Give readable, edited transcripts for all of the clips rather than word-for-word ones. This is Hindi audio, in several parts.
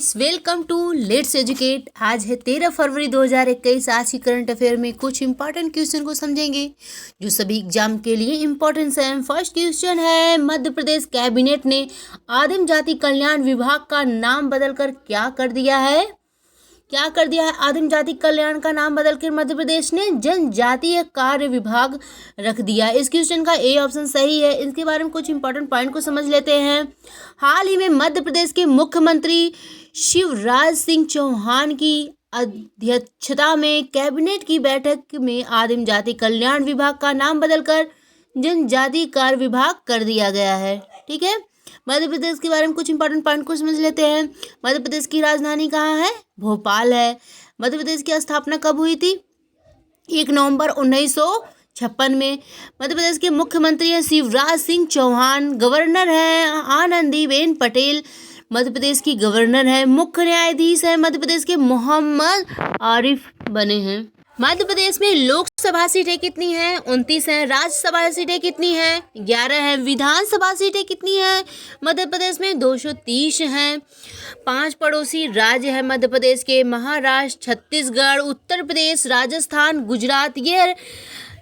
Welcome to let's educate. आज है 13 फरवरी 2021। आज की करंट अफेयर में कुछ इंपॉर्टेंट क्वेश्चन को समझेंगे जो सभी एग्जाम के लिए इंपॉर्टेंट है। फर्स्ट क्वेश्चन है, मध्य प्रदेश कैबिनेट ने आदिम जाति कल्याण विभाग का नाम बदलकर क्या कर दिया है? आदिम जाति कल्याण का नाम बदलकर मध्य प्रदेश ने जनजातीय कार्य विभाग रख दिया। इस क्वेश्चन का ए ऑप्शन सही है। इसके बारे में कुछ इंपॉर्टेंट पॉइंट को समझ लेते हैं। हाल ही में मध्य प्रदेश के मुख्यमंत्री शिवराज सिंह चौहान की अध्यक्षता में कैबिनेट की बैठक में आदिम जाति कल्याण विभाग का नाम बदलकर जनजातीय कार्य विभाग कर दिया गया है। ठीक है, मध्य प्रदेश के बारे में कुछ इंपॉर्टेंट पॉइंट को समझ लेते हैं। मध्य प्रदेश की राजधानी कहाँ है? भोपाल है। मध्य प्रदेश की स्थापना कब हुई थी? 1 नवंबर 1956 में। मध्य प्रदेश के मुख्यमंत्री हैं शिवराज सिंह चौहान। गवर्नर हैं आनंदीबेन पटेल, मध्य प्रदेश की गवर्नर है। मुख्य न्यायाधीश है मध्य प्रदेश के मोहम्मद आरिफ बने हैं। मध्य प्रदेश में लोकसभा सीटें कितनी हैं? 29 हैं। राज्यसभा सीटें कितनी हैं? 11 हैं। विधानसभा सीटें कितनी हैं? मध्य प्रदेश में 230 हैं। 5 पड़ोसी राज्य हैं मध्य प्रदेश के, महाराष्ट्र, छत्तीसगढ़, उत्तर प्रदेश, राजस्थान, गुजरात।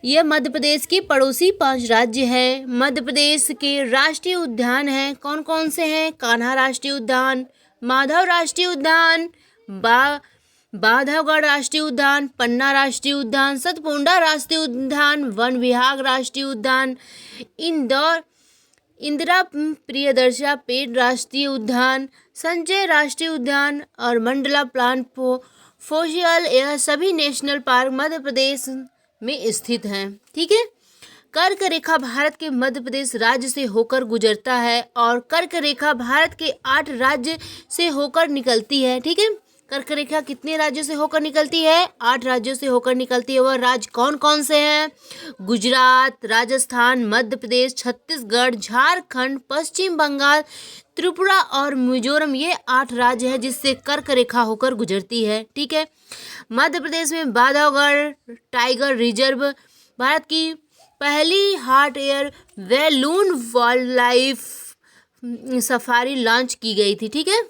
ये मध्य प्रदेश के पड़ोसी 5 राज्य हैं। मध्य प्रदेश के राष्ट्रीय उद्यान हैं, कौन कौन से हैं? कान्हा राष्ट्रीय उद्यान, माधव राष्ट्रीय उद्यान, बांधवगढ़ राष्ट्रीय उद्यान, पन्ना राष्ट्रीय उद्यान, सतपुड़ा राष्ट्रीय उद्यान, वन विहार राष्ट्रीय उद्यान, इंदिरा प्रियदर्शनी पेड़ राष्ट्रीय उद्यान, संजय राष्ट्रीय उद्यान और मंडला प्लांट फोसियल। यह सभी नेशनल पार्क मध्य प्रदेश में स्थित हैं। ठीक है, कर्क रेखा भारत के मध्य प्रदेश राज्य से होकर गुजरता है और कर्क रेखा भारत के 8 राज्य से होकर निकलती है। ठीक है, कर्क रेखा कितने राज्यों से होकर निकलती है? 8 राज्यों से होकर निकलती है। वह राज्य कौन कौन से हैं? गुजरात, राजस्थान, मध्य प्रदेश, छत्तीसगढ़, झारखंड, पश्चिम बंगाल, त्रिपुरा और मिजोरम। ये 8 राज्य हैं जिससे कर्क रेखा होकर गुजरती है। ठीक है, मध्य प्रदेश में बांधवगढ़ टाइगर रिजर्व भारत की पहली hot air balloon wild life safari launch की गई थी। ठीक है,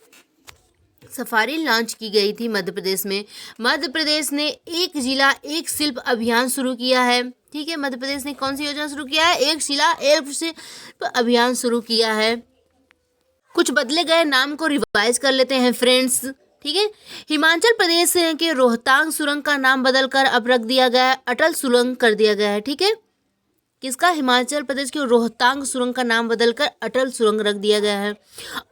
सफारी लॉन्च की गई थी मध्य प्रदेश में। मध्य प्रदेश ने एक जिला एक शिल्प अभियान शुरू किया है। ठीक है, मध्य प्रदेश ने कौन सी योजना शुरू किया है? एक जिला एक शिल्प अभियान शुरू किया है। कुछ बदले गए नाम को रिवाइज कर लेते हैं फ्रेंड्स। ठीक है, हिमाचल प्रदेश के रोहतांग सुरंग का नाम बदलकर अब रख दिया गया है अटल सुरंग कर दिया गया है। ठीक है, किसका? हिमाचल प्रदेश के रोहतांग सुरंग का नाम बदलकर अटल सुरंग रख दिया गया है।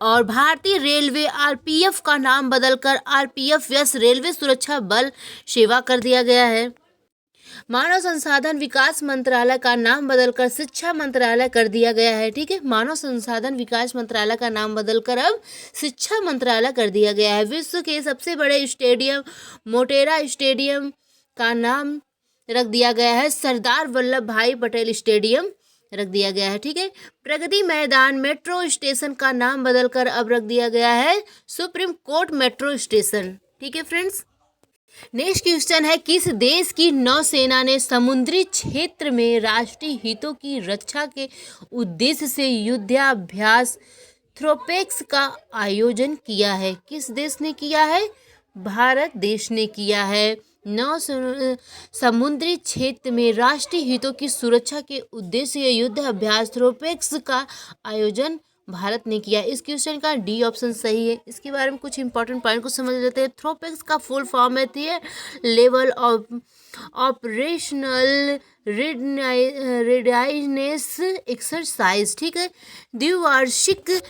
और भारतीय रेलवे आरपीएफ का नाम बदलकर आरपीएफ यस रेलवे सुरक्षा बल सेवा कर दिया गया है। मानव संसाधन विकास मंत्रालय का नाम बदलकर शिक्षा मंत्रालय कर दिया गया है। ठीक है, मानव संसाधन विकास मंत्रालय का नाम बदलकर अब शिक्षा मंत्रालय कर दिया गया है। विश्व के सबसे बड़े स्टेडियम मोटेरा स्टेडियम का नाम रख दिया गया है सरदार वल्लभ भाई पटेल स्टेडियम रख दिया गया है। ठीक है, प्रगति मैदान मेट्रो स्टेशन का नाम बदलकर अब रख दिया गया है सुप्रीम कोर्ट मेट्रो स्टेशन। ठीक है फ्रेंड्स, नेक्स्ट क्वेश्चन है, किस देश की नौसेना ने समुद्री क्षेत्र में राष्ट्रीय हितों की रक्षा के उद्देश्य से युद्धाभ्यास थ्रोपेक्स का आयोजन किया है? किस देश ने किया है? भारत देश ने किया है। समुद्री क्षेत्र में राष्ट्रीय हितों की सुरक्षा के उद्देश्य से युद्ध अभ्यास थ्रोपेक्स का आयोजन भारत ने किया। इस क्वेश्चन का डी ऑप्शन सही है। इसके बारे में कुछ इंपॉर्टेंट पॉइंट को समझ लेते हैं। थ्रोपेक्स का फुल फॉर्म है level of operational readiness exercise. ठीक है, द्विवार्षिक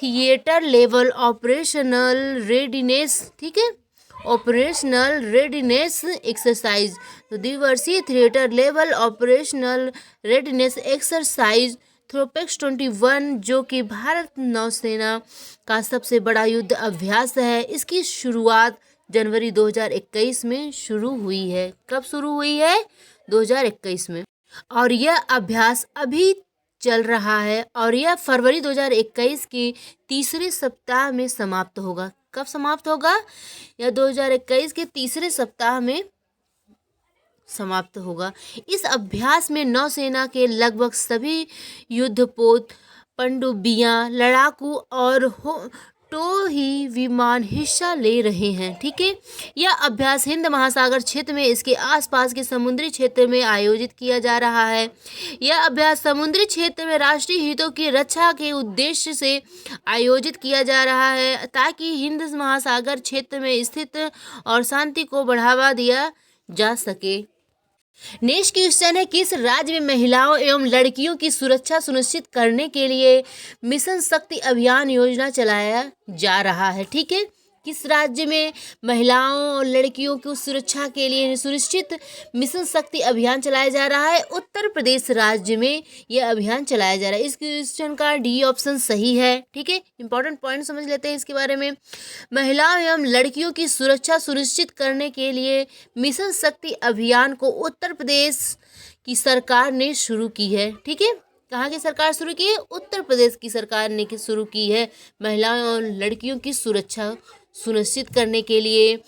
थिएटर लेवल ऑपरेशनल रेडीनेस। ठीक है, ऑपरेशनल रेडीनेस एक्सरसाइज, तो द्विवर्षीय theatre level operational readiness exercise TROPEX 21 जो कि भारत नौसेना का सबसे बड़ा युद्ध अभ्यास है। इसकी शुरुआत जनवरी 2021 में शुरू हुई है। कब शुरू हुई है? 2021 में। और यह अभ्यास अभी चल रहा है और यह फरवरी 2021 के तीसरे सप्ताह में समाप्त होगा। कब समाप्त होगा? यह 2021 के तीसरे सप्ताह में समाप्त होगा। इस अभ्यास में नौसेना के लगभग सभी युद्धपोत, पनडुब्बियां, लड़ाकू और ही विमान हिस्सा ले रहे हैं। ठीक है, यह अभ्यास हिंद महासागर क्षेत्र में इसके आसपास के समुद्री क्षेत्र में आयोजित किया जा रहा है। यह अभ्यास समुद्री क्षेत्र में राष्ट्रीय हितों की रक्षा के उद्देश्य से आयोजित किया जा रहा है ताकि हिंद महासागर क्षेत्र में स्थिति और शांति को बढ़ावा दिया जा सके। नेक्स्ट क्वेश्चन है, किस राज्य में महिलाओं एवं लड़कियों की सुरक्षा सुनिश्चित करने के लिए मिशन शक्ति अभियान योजना चलाया जा रहा है। ठीक है, किस राज्य में महिलाओं और लड़कियों की सुरक्षा के लिए सुनिश्चित मिशन शक्ति अभियान चलाया जा रहा है? उत्तर प्रदेश राज्य में यह अभियान चलाया जा रहा है। इस क्वेश्चन का डी ऑप्शन सही है। ठीक है, इंपॉर्टेंट पॉइंट समझ लेते हैं इसके बारे में। महिलाओं एवं लड़कियों की सुरक्षा सुनिश्चित करने के लिए मिशन शक्ति अभियान को उत्तर प्रदेश की सरकार ने शुरू की है। ठीक है, कहाँ की सरकार शुरू की है? उत्तर प्रदेश की सरकार ने शुरू की है महिलाओं और लड़कियों की सुरक्षा सुनिश्चित करने के लिए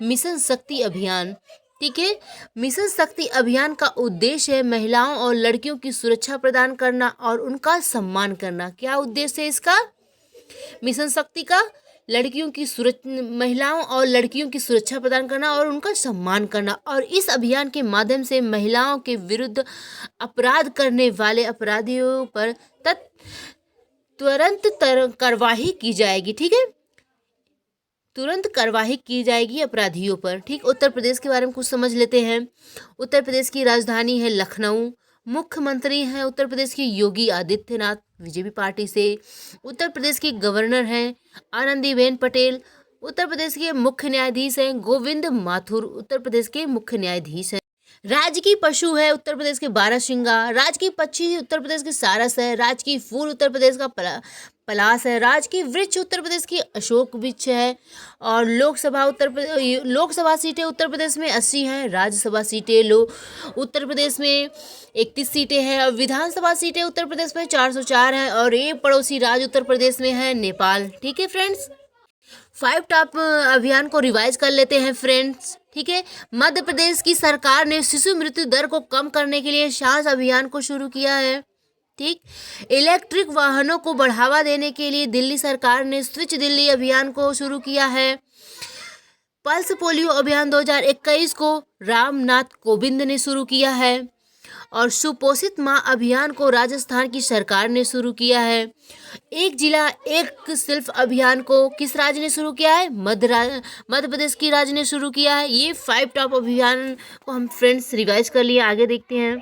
मिशन शक्ति अभियान। ठीक है, मिशन शक्ति अभियान का उद्देश्य है महिलाओं और लड़कियों की सुरक्षा प्रदान करना और उनका सम्मान करना। क्या उद्देश्य है इसका? मिशन शक्ति का लड़कियों की महिलाओं और लड़कियों की सुरक्षा प्रदान करना और उनका सम्मान करना। और इस अभियान के माध्यम से महिलाओं के विरुद्ध अपराध करने वाले अपराधियों पर तुरंत कार्रवाई की जाएगी। ठीक है, तुरंत कार्रवाई की जाएगी अपराधियों पर। ठीक, उत्तर प्रदेश के बारे में कुछ समझ लेते हैं। उत्तर प्रदेश की राजधानी है लखनऊ। मुख्यमंत्री हैं उत्तर प्रदेश के योगी आदित्यनाथ बीजेपी पार्टी से। उत्तर प्रदेश के गवर्नर हैं आनंदीबेन पटेल। उत्तर प्रदेश के मुख्य न्यायाधीश हैं गोविंद माथुर। उत्तर प्रदेश के मुख्य न्यायाधीश हैं। राज्य की पशु है उत्तर प्रदेश के बारहसिंगा। राज्य की पक्षी उत्तर प्रदेश के सारस है। राज्य की फूल उत्तर प्रदेश का पलास है। राज्य की वृक्ष उत्तर प्रदेश की अशोक वृक्ष है। और लोकसभा सीटें उत्तर प्रदेश में 80 हैं। राज्यसभा सीटें उत्तर प्रदेश में 31 सीटें हैं। और विधानसभा सीटें उत्तर प्रदेश में 404 हैं। और एक पड़ोसी राज्य उत्तर प्रदेश में है नेपाल। ठीक है फ्रेंड्स, 5 टॉप अभियान को रिवाइज कर लेते हैं फ्रेंड्स। ठीक है, मध्य प्रदेश की सरकार ने शिशु मृत्यु दर को कम करने के लिए सांस अभियान को शुरू किया है। ठीक, इलेक्ट्रिक वाहनों को बढ़ावा देने के लिए दिल्ली सरकार ने स्विच दिल्ली अभियान को शुरू किया है। पल्स पोलियो अभियान 2021 को रामनाथ कोविंद ने शुरू किया है। और सुपोषित माँ अभियान को राजस्थान की सरकार ने शुरू किया है। एक जिला एक शिल्प अभियान को किस राज्य ने शुरू किया है? मध्य प्रदेश की राज्य ने शुरू किया है। ये 5 टॉप अभियान को हम फ्रेंड्स रिवाइज कर लिए। आगे देखते हैं।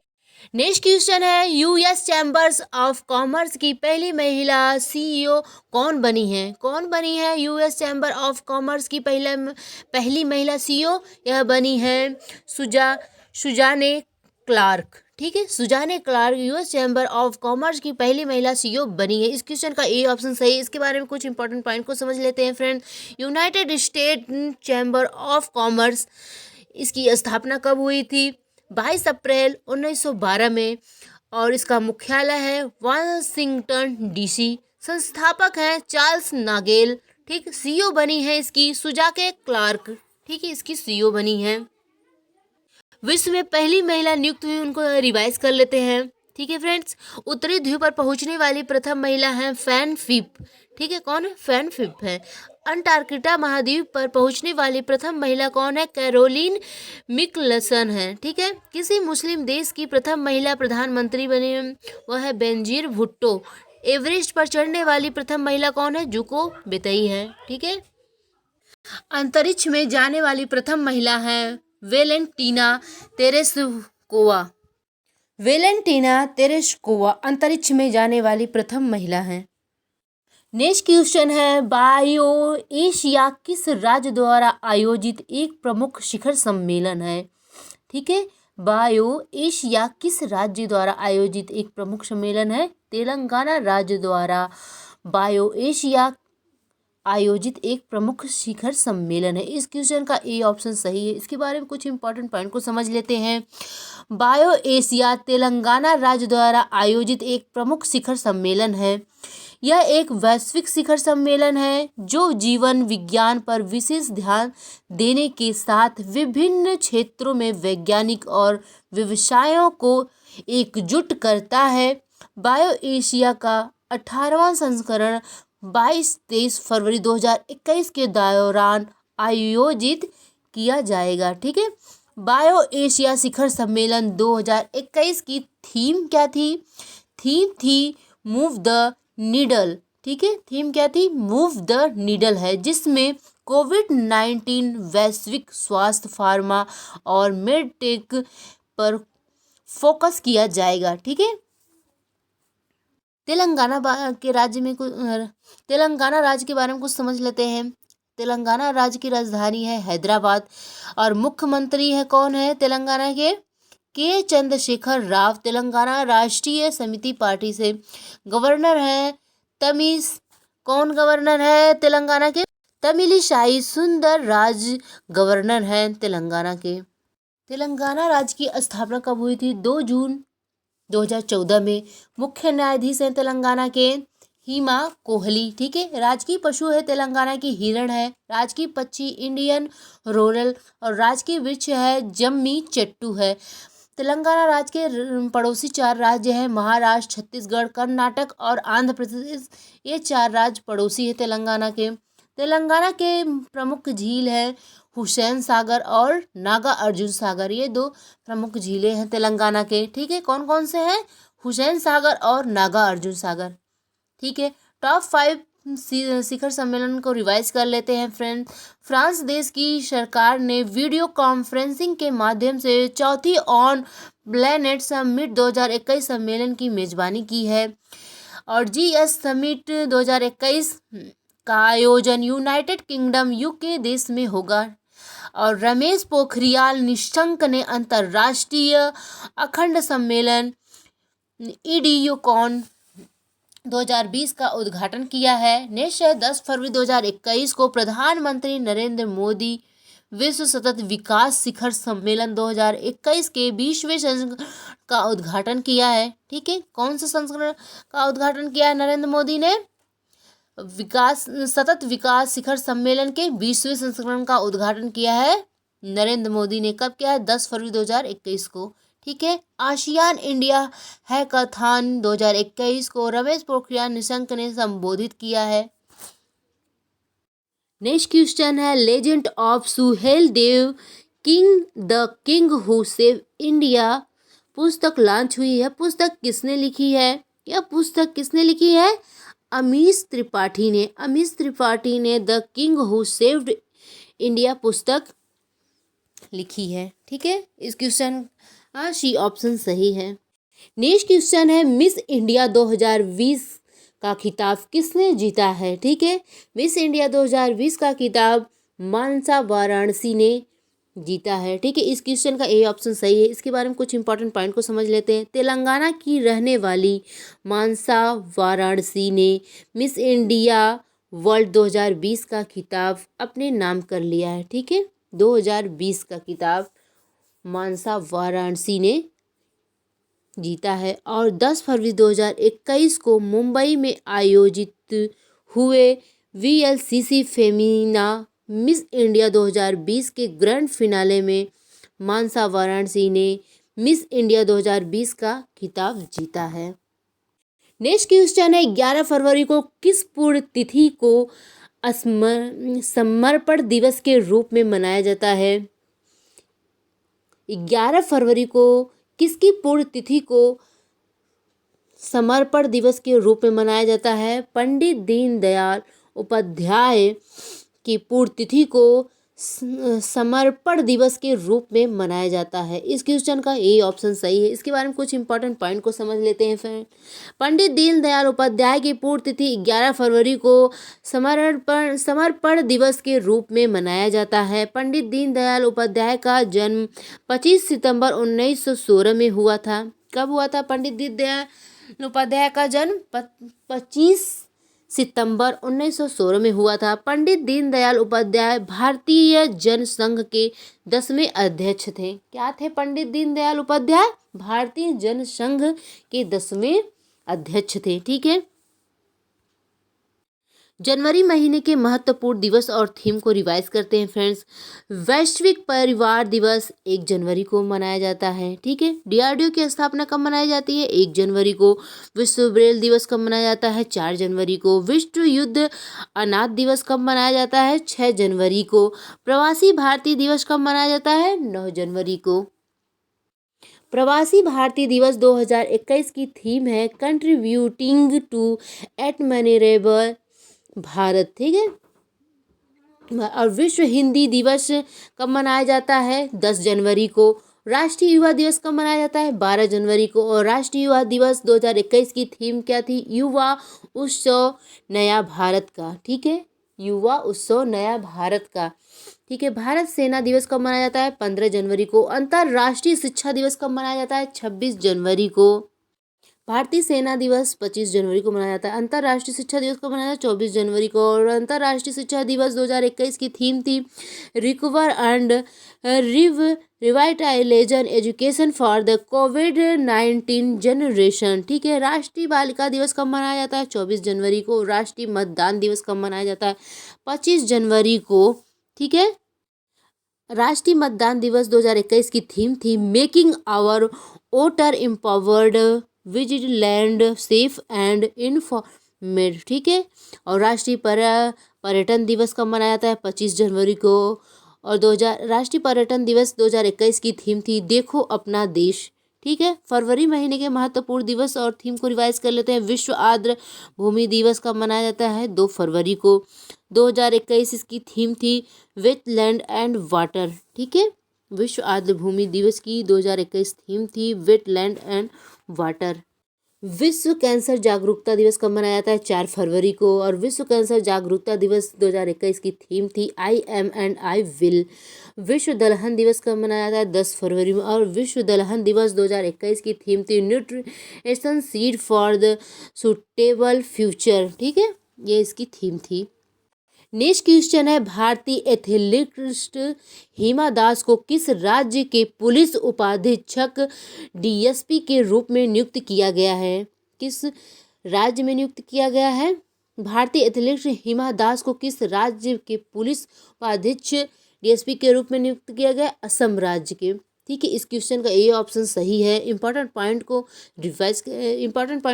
नेक्स्ट क्वेश्चन है, यूएस चैम्बर्स ऑफ कॉमर्स की पहली महिला सीईओ कौन बनी है? कौन बनी है यूएस चैम्बर ऑफ कॉमर्स की पहली महिला सीईओ? यह बनी है सुजाने क्लार्क। ठीक है, Suzanne Clark US Chamber of Commerce की पहली महिला सीईओ बनी है। इस क्वेश्चन का ए ऑप्शन सही है। इसके बारे में कुछ इंपॉर्टेंट पॉइंट को समझ लेते हैं friend. United state chamber of commerce, इसकी स्थापना कब हुई थी? 22 अप्रैल 1912 में। और इसका मुख्यालय है वाशिंगटन डीसी। संस्थापक हैं चार्ल्स नागेल। ठीक, सीईओ बनी है इसकी सुजाने क्लार्क। ठीक है, इसकी सीईओ बनी है। विश्व में पहली महिला नियुक्त हुई, उनको रिवाइज कर लेते हैं। ठीक है फ्रेंड्स, उत्तरी ध्रुव पर पहुंचने वाली प्रथम महिला है फैन फिप। ठीक है, कौन है? फैन फिप है। अंटार्कटिका महाद्वीप पर पहुंचने वाली प्रथम महिला कौन है? कैरोलिन मिकलसन है। ठीक है, किसी मुस्लिम देश की प्रथम महिला प्रधानमंत्री बनी है, वह है बेनजीर भुट्टो। एवरेस्ट पर चढ़ने वाली प्रथम महिला कौन है? जुको बेतई है। ठीक है, अंतरिक्ष में जाने वाली प्रथम महिला है वेलेंटीना तेरेस्कोवा। वेलेंटीना तेरेस्कोवा अंतरिक्ष में जाने वाली प्रथम महिला है। नेक्स्ट क्वेश्चन है, बायो एशिया किस राज्य द्वारा आयोजित एक प्रमुख शिखर सम्मेलन है? ठीक है, बायो एशिया किस राज्य द्वारा आयोजित एक प्रमुख सम्मेलन है? तेलंगाना राज्य द्वारा बायो एशिया आयोजित एक प्रमुख शिखर सम्मेलन है। इस क्वेश्चन का ए ऑप्शन सही है। इसके बारे में कुछ इंपॉर्टेंट पॉइंट को समझ लेते हैं। बायो एशिया तेलंगाना राज्य द्वारा आयोजित एक प्रमुख शिखर सम्मेलन है। यह एक वैश्विक शिखर सम्मेलन है जो जीवन विज्ञान पर विशेष ध्यान देने के साथ विभिन्न क्षेत्रों में वैज्ञानिक और व्यवसायों को एकजुट करता है। बायो एशिया का 18वां संस्करण 22-23 फरवरी 2021 के दौरान आयोजित किया जाएगा। ठीक है। बायो एशिया शिखर सम्मेलन 2021 की थीम क्या थी? थीम थी मूव द नीडल। ठीक है, थीम क्या थी? मूव द नीडल है, जिसमें कोविड-19, वैश्विक स्वास्थ्य, फार्मा और मेडटेक पर फोकस किया जाएगा। ठीक है। तेलंगाना राज्य के बारे में कुछ समझ लेते हैं। तेलंगाना राज्य की राजधानी है हैदराबाद और मुख्यमंत्री है कौन है तेलंगाना के चंद्रशेखर राव। तेलंगाना राष्ट्रीय समिति पार्टी से गवर्नर है कौन गवर्नर है तेलंगाना के? तमिलिसाई सुंदर राज गवर्नर हैं तेलंगाना के। तेलंगाना राज्य की स्थापना कब हुई थी? 2 जून 2014 में। मुख्य न्यायाधीश हैं तेलंगाना के हिमा कोहली। ठीक है। राजकीय पशु है तेलंगाना की हिरण है। राजकीय पक्षी इंडियन रोरल और राजकीय वृक्ष है जम्मी चट्टू है। तेलंगाना राज्य के पड़ोसी 4 राज्य हैं महाराष्ट्र, छत्तीसगढ़, कर्नाटक और आंध्र प्रदेश। ये 4 राज्य पड़ोसी है तेलंगाना के। तेलंगाना के प्रमुख झील है हुसैन सागर और नागा अर्जुन सागर। ये 2 प्रमुख झीलें हैं तेलंगाना के। ठीक है। कौन कौन से हैं? हुसैन सागर और नागा अर्जुन सागर। ठीक है। टॉप 5 शिखर सम्मेलन को रिवाइज कर लेते हैं फ्रेंड। फ्रांस देश की सरकार ने वीडियो कॉन्फ्रेंसिंग के माध्यम से चौथी ऑन प्लैनेट समिट 2021 सम्मेलन की मेजबानी की है और GS समिट 2021 का आयोजन यूनाइटेड किंगडम यूके देश में होगा। और रमेश पोखरियाल निशंक ने अंतर्राष्ट्रीय अखंड सम्मेलन EDUCON 2020 का उद्घाटन किया है। नेक्स्ट है 10 फरवरी 2021 को प्रधानमंत्री नरेंद्र मोदी विश्व सतत विकास शिखर सम्मेलन 2021 के 20वें संस्करण का उद्घाटन किया है। ठीक है। कौन सा संस्करण का उद्घाटन किया है नरेंद्र मोदी ने? सतत विकास शिखर सम्मेलन के 20वें संस्करण का उद्घाटन किया है नरेंद्र मोदी ने। कब किया है? 10 फरवरी 2021 को। ठीक है। आसियान इंडिया हैकाथॉन 2021 को रमेश पोखरियाल निशंक ने संबोधित किया है। नेक्स्ट क्वेश्चन है legend of Suheldev the king who save India पुस्तक लॉन्च हुई है। पुस्तक किसने लिखी है? यह पुस्तक किसने लिखी है? अमीश त्रिपाठी ने the king who saved India पुस्तक लिखी है। ठीक है। इस क्वेश्चन सी ऑप्शन सही है। नेक्स्ट क्वेश्चन है मिस इंडिया 2020 का खिताब किसने जीता है? ठीक है। मिस इंडिया 2020 का खिताब मानसा वाराणसी ने जीता है। ठीक है। इस क्वेश्चन का ए ऑप्शन सही है। इसके बारे में कुछ इंपॉर्टेंट पॉइंट को समझ लेते हैं। तेलंगाना की रहने वाली मानसा वाराणसी ने मिस इंडिया वर्ल्ड 2020 का खिताब अपने नाम कर लिया है। ठीक है। 2020 का खिताब मानसा वाराणसी ने जीता है। और 10 फरवरी 2021 को मुंबई में आयोजित हुए VLCC फेमिना मिस इंडिया 2020 के ग्रैंड फिनाले में मानसा वाराणसी ने मिस इंडिया 2020 का खिताब जीता है। नेक्स्ट क्वेश्चन है 11 फरवरी को किस पुण्यतिथि को समर्पण दिवस के रूप में मनाया जाता है? 11 फरवरी को किसकी पुण्यतिथि को समर्पण दिवस के रूप में मनाया जाता है? पंडित दीनदयाल उपाध्याय की पुण्यतिथि को समर्पण दिवस के रूप में मनाया जाता है। इस क्वेश्चन का ए ऑप्शन सही है। इसके बारे में कुछ इंपॉर्टेंट पॉइंट को समझ लेते हैं फ्रेंड। पंडित दीनदयाल उपाध्याय की पुण्यतिथि 11 फरवरी को समर्पण दिवस के रूप में मनाया जाता है। पंडित दीनदयाल उपाध्याय का जन्म 25 सितंबर 1916 में हुआ था। कब हुआ था पंडित दीनदयाल उपाध्याय का जन्म? 25 सितंबर 1916 में हुआ था। पंडित दीनदयाल उपाध्याय भारतीय जन संघ के 10वें अध्यक्ष थे। क्या थे पंडित दीनदयाल उपाध्याय? भारतीय जन संघ के 10वें अध्यक्ष थे। ठीक है। जनवरी महीने के महत्वपूर्ण दिवस और थीम को रिवाइज करते हैं फ्रेंड्स। वैश्विक परिवार दिवस 1 जनवरी को मनाया जाता है, ठीक है। डीआरडीओ की स्थापना कब मनाई जाती है? 1 जनवरी को। विश्व ब्रेल दिवस कब मनाया जाता है? 4 जनवरी को। विश्व युद्ध अनाथ दिवस कब मनाया जाता है? 6 जनवरी को। प्रवासी भारतीय दिवस कब मनाया जाता है? 9 जनवरी को। प्रवासी भारतीय दिवस 2021 की थीम है कंट्रीब्यूटिंग टू एडमिरेबल भारत, ठीक है। और विश्व हिंदी दिवस कब मनाया जाता है? 10 जनवरी को। राष्ट्रीय युवा दिवस कब मनाया जाता है? 12 जनवरी को। और राष्ट्रीय युवा दिवस 2021 की थीम क्या थी? युवा उत्सव नया भारत का, ठीक है। युवा उत्सव नया भारत का, ठीक है। भारत सेना दिवस कब मनाया जाता है? 15 जनवरी को। अंतर्राष्ट्रीय शिक्षा दिवस कब मनाया जाता है? 26 जनवरी को। भारतीय सेना दिवस 25 जनवरी को मनाया जाता है। अंतर्राष्ट्रीय शिक्षा दिवस कब मनाया जाता है? 24 जनवरी को। और अंतर्राष्ट्रीय शिक्षा दिवस 2021 की थीम थी recover and revitalisation education for the covid generation, ठीक है। राष्ट्रीय बालिका दिवस कब मनाया जाता है? 24 जनवरी को। राष्ट्रीय मतदान दिवस कब मनाया जाता है? 25 जनवरी को, ठीक है। राष्ट्रीय मतदान दिवस 2021 की थीम थी making our voter empowered vigilant safe and informed, ठीक है। और राष्ट्रीय पर्यटन दिवस कब मनाया जाता है? 25 जनवरी को। और राष्ट्रीय पर्यटन दिवस 2021 की थीम थी देखो अपना देश, ठीक है। फरवरी महीने के महत्वपूर्ण दिवस और थीम को रिवाइज कर लेते हैं। विश्व आर्द्र भूमि दिवस कब मनाया जाता है? 2 फरवरी को। 2021 इसकी थीम थी वेटलैंड एंड वाटर, ठीक है। विश्व आर्द्र भूमि दिवस की 2021 थीम थी वेटलैंड एंड वाटर। विश्व कैंसर जागरूकता दिवस कब मनाया जाता है? 4 फरवरी को। और विश्व कैंसर जागरूकता दिवस 2021 की थीम थी I am and I will. विश्व दलहन दिवस कब मनाया जाता है? 10 फरवरी में। और विश्व दलहन दिवस 2021 की थीम थी nutrition seed for the suitable future, ठीक है। ये इसकी थीम थी। नेक्स्ट क्वेश्चन है भारतीय एथलीट हिमा दास को किस राज्य के पुलिस उपाधीक्षक डीएसपी के रूप में नियुक्त किया गया है? किस राज्य में नियुक्त किया गया है? भारतीय एथलीट हिमा दास को किस राज्य के पुलिस उपाधीक्षक डीएसपी के रूप में नियुक्त किया गया? असम राज्य के, ठीक है। इस क्वेश्चन का ए ऑप्शन सही है। इंपॉर्टेंट पॉइंट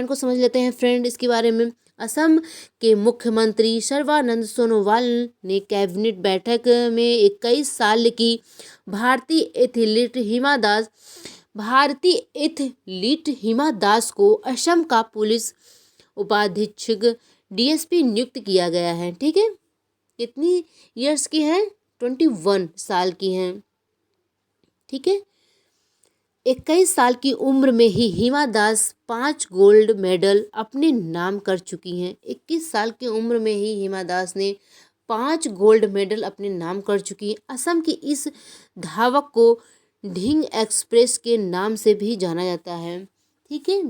को समझ लेते हैं फ्रेंड इसके बारे में। असम के मुख्यमंत्री सर्बानंद सोनोवाल ने कैबिनेट बैठक में 21 साल की भारतीय एथलीट हिमा दास को असम का पुलिस उपाधीक्षक डीएसपी नियुक्त किया गया है, ठीक है। कितनी ईयर्स की है? 21 साल की हैं, ठीक है। 21 साल की उम्र में ही हिमा दास 5 गोल्ड मेडल अपने नाम कर चुकी हैं। 21 साल की उम्र में ही हिमा दास ने 5 गोल्ड मेडल अपने नाम कर चुकी हैं। असम की इस धावक को ढिंग एक्सप्रेस के नाम से भी जाना जाता है, ठीक है।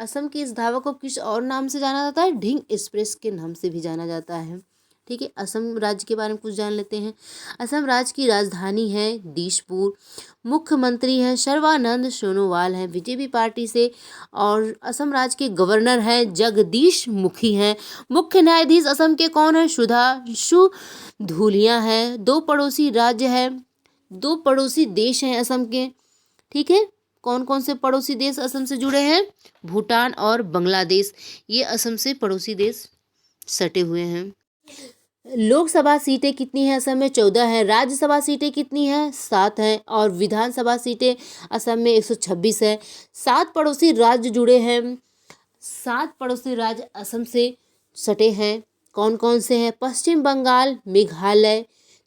असम की इस धावक को किस और नाम से जाना जाता है? ढिंग एक्सप्रेस के नाम से भी जाना जाता है, ठीक है। असम राज्य के बारे में कुछ जान लेते हैं। असम राज्य की राजधानी है दिसपुर। मुख्यमंत्री हैं सर्बानंद सोनोवाल हैं बीजेपी पार्टी से। और असम राज्य के गवर्नर हैं जगदीश मुखी हैं। मुख्य न्यायाधीश असम के कौन है? सुधांशु धूलिया हैं। 2 पड़ोसी राज्य हैं, 2 पड़ोसी देश हैं असम के, ठीक है। कौन कौन से पड़ोसी देश असम से जुड़े हैं? भूटान और बांग्लादेश, ये असम से पड़ोसी देश सटे हुए हैं। लोकसभा सीटें कितनी हैं असम में? 14 है। राज्यसभा सीटें कितनी हैं? 7 हैं। और विधानसभा सीटें असम में 126 है। 7 पड़ोसी राज्य जुड़े हैं, 7 पड़ोसी राज्य असम से सटे हैं। कौन कौन से हैं? पश्चिम बंगाल, मेघालय,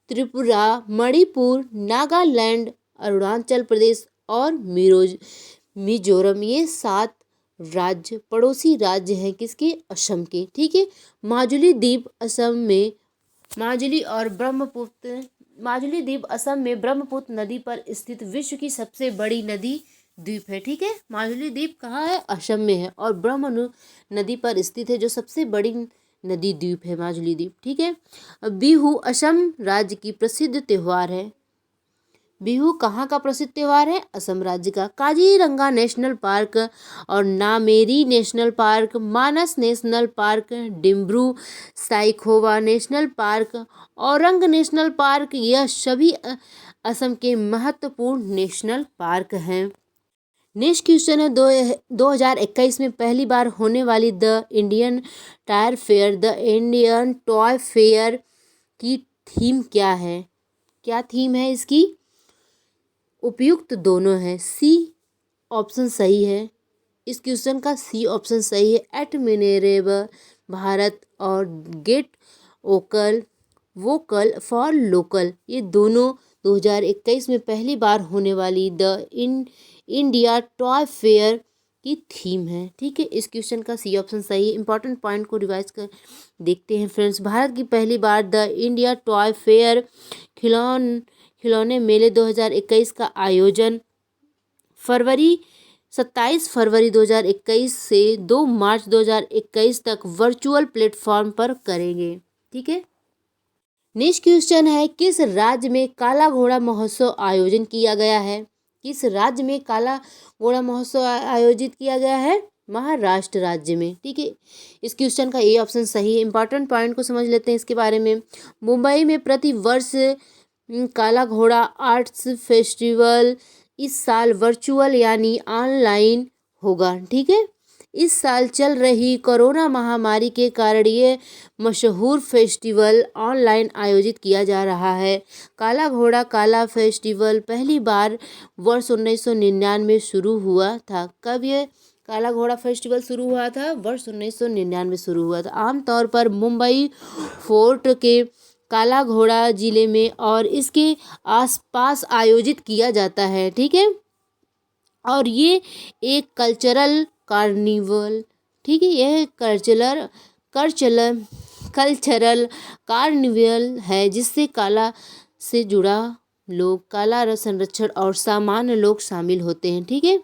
त्रिपुरा, मणिपुर, नागालैंड, अरुणाचल प्रदेश और मिजोरम। ये 7 राज्य पड़ोसी राज्य हैं किसके? असम के, ठीक है। माजुली द्वीप असम में माजुली द्वीप असम में ब्रह्मपुत्र नदी पर स्थित विश्व की सबसे बड़ी नदी द्वीप है, ठीक है। माजुली द्वीप कहाँ है? असम में है। और ब्रह्म नदी पर स्थित है जो सबसे बड़ी नदी द्वीप है माजुली द्वीप, ठीक है। बिहू असम राज्य की प्रसिद्ध त्योहार है। बिहू कहाँ का प्रसिद्ध त्योहार है? असम राज्य का। काजीरंगा नेशनल पार्क और Nameri national park, Manas national park, Dibru Saikhowa national park, Orang national park, यह सभी असम के महत्वपूर्ण नेशनल पार्क हैं। नेक्स्ट क्वेश्चन है 2021 में पहली बार होने वाली द इंडियन टॉय फेयर की थीम क्या है? क्या थीम है इसकी? उपयुक्त दोनों है। सी ऑप्शन सही है। इस क्वेश्चन का सी ऑप्शन सही है। एडमिरेबल भारत और गेट वोकल फॉर लोकल, ये दोनों 2021 में पहली बार होने वाली द इंडिया टॉय फेयर की थीम है। ठीक है, इस क्वेश्चन का सी ऑप्शन सही है। इंपॉर्टेंट पॉइंट को रिवाइज कर देखते हैं फ्रेंड्स। भारत की पहली बार द इंडिया टॉय फेयर खिलौने मेले 2021 का आयोजन 27 फरवरी 2021 से 2 मार्च 2021 तक वर्चुअल प्लेटफॉर्म पर करेंगे। ठीक है, नेक्स्ट क्वेश्चन है किस राज्य में काला घोड़ा महोत्सव आयोजन किया गया है? किस राज्य में काला घोड़ा महोत्सव आयोजित किया गया है? महाराष्ट्र राज्य में। ठीक है, इस क्वेश्चन का ए ऑप्शन सही है। इंपॉर्टेंट पॉइंट को समझ लेते हैं इसके बारे में। मुंबई में प्रति वर्ष काला घोड़ा आर्ट्स फेस्टिवल इस साल वर्चुअल यानी ऑनलाइन होगा। ठीक है, इस साल चल रही कोरोना महामारी के कारण ये मशहूर फेस्टिवल ऑनलाइन आयोजित किया जा रहा है। काला घोड़ा काला फेस्टिवल पहली बार वर्ष 1999 शुरू हुआ था। कब ये काला घोड़ा फेस्टिवल शुरू हुआ था? वर्ष 1999 शुरू हुआ था। आमतौर पर मुंबई फोर्ट के काला घोड़ा जिले में और इसके आसपास आयोजित किया जाता है। ठीक है, और ये एक कल्चरल कार्निवल, ठीक है, यह कल्चरल कार्निवल है जिससे कला से जुड़ा लोग, कला संरक्षण और सामान्य लोग शामिल होते हैं। ठीक है,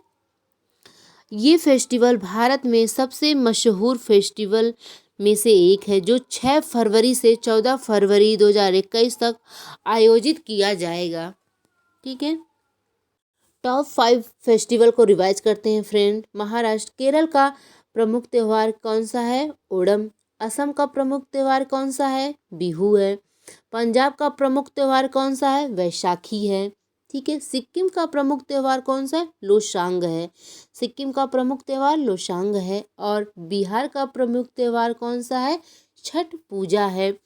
ये फेस्टिवल भारत में सबसे मशहूर फेस्टिवल में से एक है जो 6 फरवरी से 14 फरवरी 2021 तक आयोजित किया जाएगा। ठीक है, टॉप 5 फेस्टिवल को रिवाइज करते हैं फ्रेंड। महाराष्ट्र, केरल का प्रमुख त्यौहार कौन सा है? ओणम। असम का प्रमुख त्यौहार कौन सा है? बिहू है। पंजाब का प्रमुख त्यौहार कौन सा है? वैशाखी है। ठीक है, सिक्किम का प्रमुख त्यौहार कौन सा है? लोसांग है। सिक्किम का प्रमुख त्यौहार लोसांग है। और बिहार का प्रमुख त्यौहार कौन सा है? छठ पूजा है।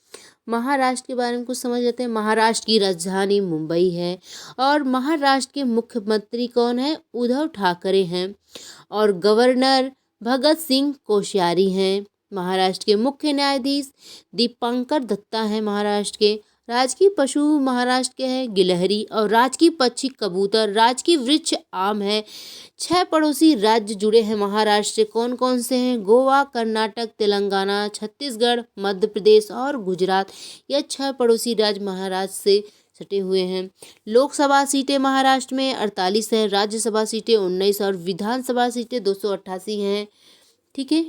महाराष्ट्र के बारे में कुछ समझ लेते हैं। महाराष्ट्र की राजधानी मुंबई है और महाराष्ट्र के मुख्यमंत्री कौन है? उद्धव ठाकरे हैं और गवर्नर भगत सिंह कोश्यारी हैं। महाराष्ट्र के मुख्य न्यायाधीश दीपांकर दत्ता हैं। महाराष्ट्र के राजकीय पशु महाराष्ट्र के हैं गिलहरी और राजकीय पक्षी कबूतर, राजकीय वृक्ष आम है। 6 पड़ोसी राज्य जुड़े हैं महाराष्ट्र से, कौन कौन से हैं? गोवा, कर्नाटक, तेलंगाना, छत्तीसगढ़, मध्य प्रदेश और गुजरात। यह 6 पड़ोसी राज्य महाराष्ट्र से सटे हुए हैं। लोकसभा सीटें महाराष्ट्र में 48 है, राज्यसभा सीटें 19 और विधानसभा सीटें 288 हैं। ठीक है,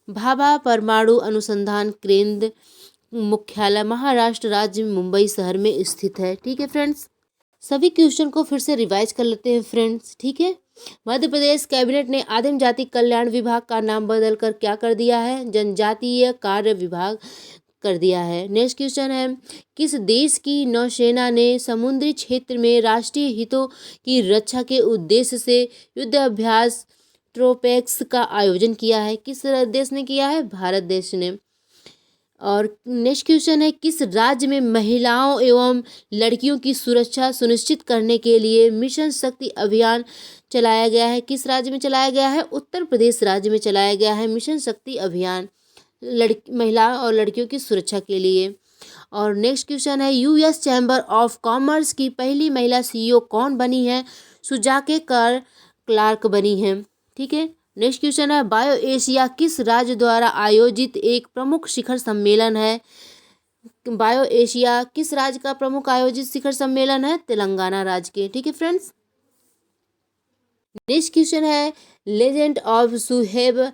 भाभा परमाणु अनुसंधान केंद्र मुख्यालय महाराष्ट्र राज्य में मुंबई शहर में स्थित है। ठीक है फ्रेंड्स, सभी क्वेश्चन को फिर से रिवाइज कर लेते हैं फ्रेंड्स। ठीक है, मध्य प्रदेश कैबिनेट ने आदिम जाति कल्याण विभाग का नाम बदलकर क्या कर दिया है? जनजातीय कार्य विभाग कर दिया है। नेक्स्ट क्वेश्चन है किस देश की नौसेना ने समुद्री क्षेत्र में राष्ट्रीय हितों की रक्षा के उद्देश्य से युद्ध अभ्यास ट्रोपेक्स का आयोजन किया है? किस देश ने किया है? भारत देश ने। और नेक्स्ट क्वेश्चन है किस राज्य में महिलाओं एवं लड़कियों की सुरक्षा सुनिश्चित करने के लिए मिशन शक्ति अभियान चलाया गया है? किस राज्य में चलाया गया है? उत्तर प्रदेश राज्य में चलाया गया है मिशन शक्ति अभियान महिलाओं और लड़कियों की सुरक्षा के लिए। और नेक्स्ट क्वेश्चन है यूएस चैम्बर ऑफ कॉमर्स की पहली महिला सीईओ कौन बनी है? सुजाके क्लार्क बनी है। ठीक है, नेक्स्ट क्वेश्चन है बायो एशिया किस राज्य द्वारा आयोजित एक प्रमुख शिखर सम्मेलन है? बायो एशिया किस राज्य का प्रमुख आयोजित शिखर सम्मेलन है? तेलंगाना राज्य के। ठीक है फ्रेंड्स, नेक्स्ट क्वेश्चन है legend of Suheldev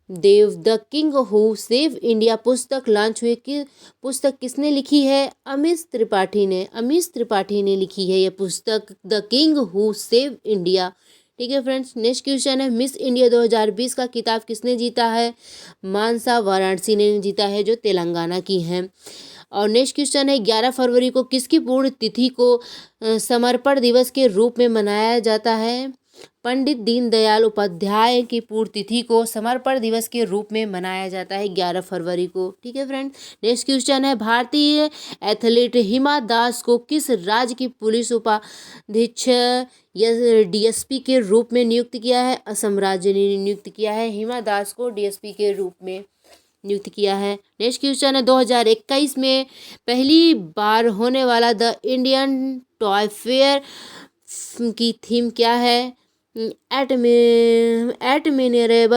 Dev the king who save India पुस्तक लॉन्च हुई कि पुस्तक किसने लिखी है? अमीश त्रिपाठी ने। अमीश त्रिपाठी ने लिखी है ये पुस्तक the king who save India. ठीक है फ्रेंड्स, नेक्स्ट क्वेश्चन है मिस इंडिया 2020 का खिताब किसने जीता है? मानसा वाराणसी ने जीता है, जो तेलंगाना की हैं। और नेक्स्ट क्वेश्चन है 11 फरवरी को किसकी पूर्ण तिथि को समर्पण दिवस के रूप में मनाया जाता है? पंडित दीनदयाल उपाध्याय की पूर्ण तिथि को समर्पण दिवस के रूप में मनाया जाता है 11 फरवरी को। ठीक है फ्रेंड, नेक्स्ट क्वेश्चन है भारतीय एथलीट हिमा दास को किस राज्य की पुलिस उपाधीक्षक या डीएसपी के रूप में नियुक्त किया है? असम राज्य ने नियुक्त किया है हिमा दास को डीएसपी के रूप में नियुक्त किया है। नेक्स्ट क्वेश्चन है 2021 में पहली बार होने वाला द इंडियन टॉय फेयर की थीम क्या है? एडमिरेबल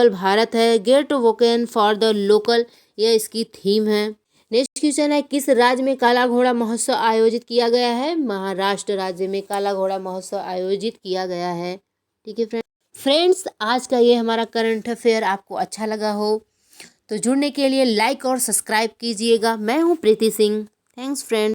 भारत है, get vocal for the local, यह इसकी थीम है। नेक्स्ट क्वेश्चन है किस राज्य में काला घोड़ा महोत्सव आयोजित किया गया है? महाराष्ट्र राज्य में काला घोड़ा महोत्सव आयोजित किया गया है। ठीक है फ्रेंड्स, आज का ये हमारा करंट अफेयर आपको अच्छा लगा हो तो जुड़ने के लिए लाइक और सब्सक्राइब कीजिएगा। मैं हूँ प्रीति सिंह। Thanks friends.